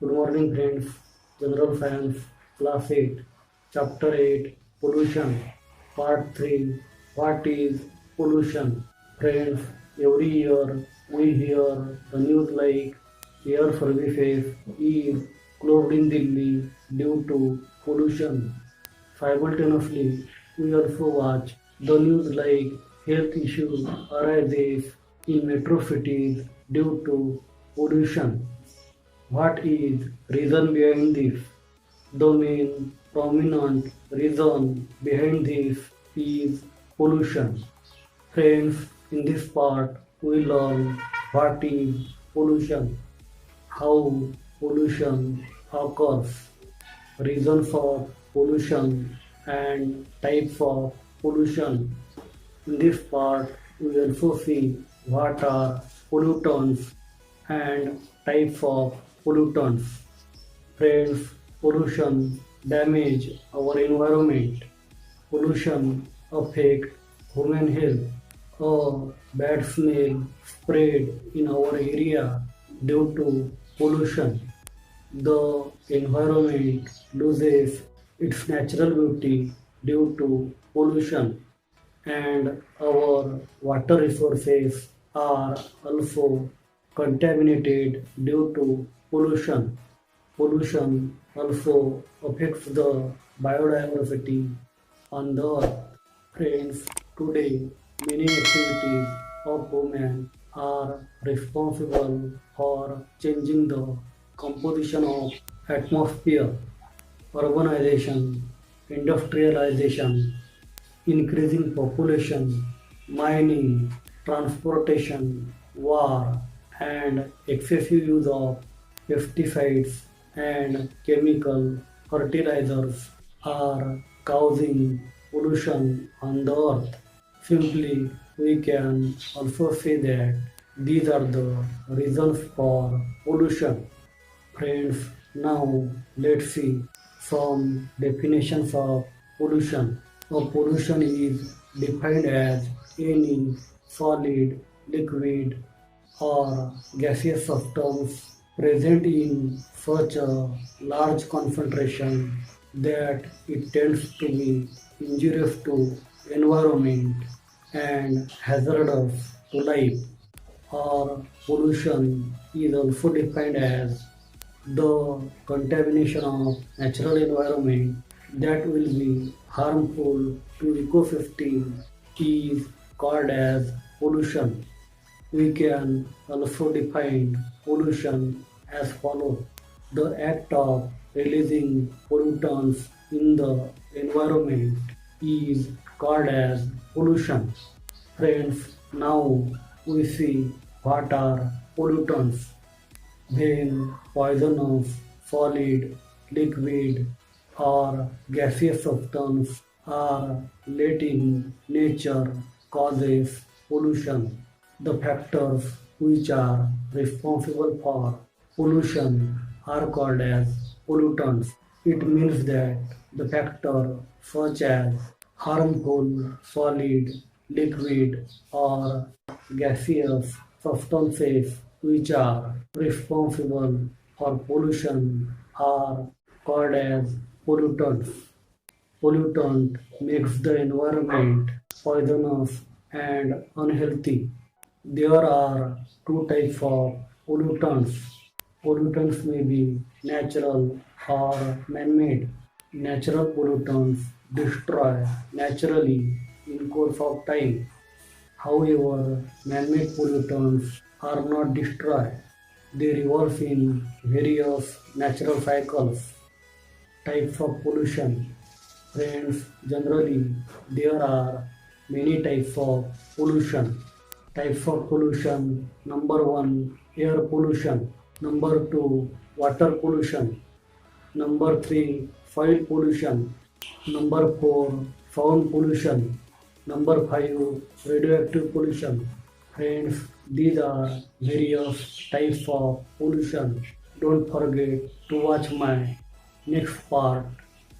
Good morning friends, General Science, Class 8, Chapter 8, Pollution, Part 3, What is pollution? Friends, every year we hear the news like air services is closed in Delhi due to pollution. Simultaneously, we also watch the news like health issues arises in metro cities due to pollution. What is reason behind this? The main prominent reason behind this is pollution. Friends, in this part we learn what is pollution, how pollution occurs, reasons for pollution and types of pollution. In this part we also see what are pollutants and types of pollutants. Friends, pollution damage our environment. Pollution affect human health. A bad smell spread in our area due to pollution. The environment loses its natural beauty due to pollution, and our water resources are also contaminated due to pollution. Pollution also affects the biodiversity on the earth. Friends, today many activities of women are responsible for changing the composition of atmosphere. Urbanization, industrialization, increasing population, mining, transportation, war, and excessive use of pesticides and chemical fertilizers are causing pollution on the earth. Simply, we can also say that these are the reasons for pollution. Friends, now let's see some definitions of pollution. A pollution is defined as any solid, liquid, or gaseous substance present in such a large concentration that it tends to be injurious to environment and hazardous to life. Or pollution is also defined as the contamination of natural environment that will be harmful to ecosystem is called as pollution. We can also define pollution as follows. The act of releasing pollutants in the environment is called as pollution. Friends, now we see what are pollutants. When poisonous, solid, liquid, or gaseous substance are let in nature causes pollution. The factors which are responsible for pollution are called as pollutants. It means that the factor such as harmful solid, liquid, or gaseous substances which are responsible for pollution are called as pollutants. Pollutant makes the environment poisonous and unhealthy. There are two types of pollutants. Pollutants may be natural or man-made. Natural pollutants destroy naturally in course of time. However, man-made pollutants are not destroyed. They revolve in various natural cycles. Types of pollution. Friends, generally there are many types of pollution. Types of pollution: number 1, air pollution; number 2, water pollution; number 3, soil pollution; number 4, sound pollution; number 5, radioactive pollution. Friends, these are various types of pollution. Don't forget to watch my next part,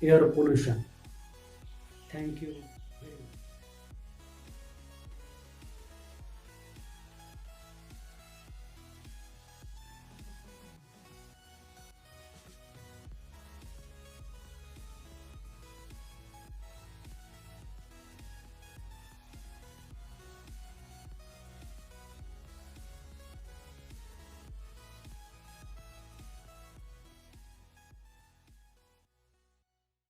air pollution. Thank you.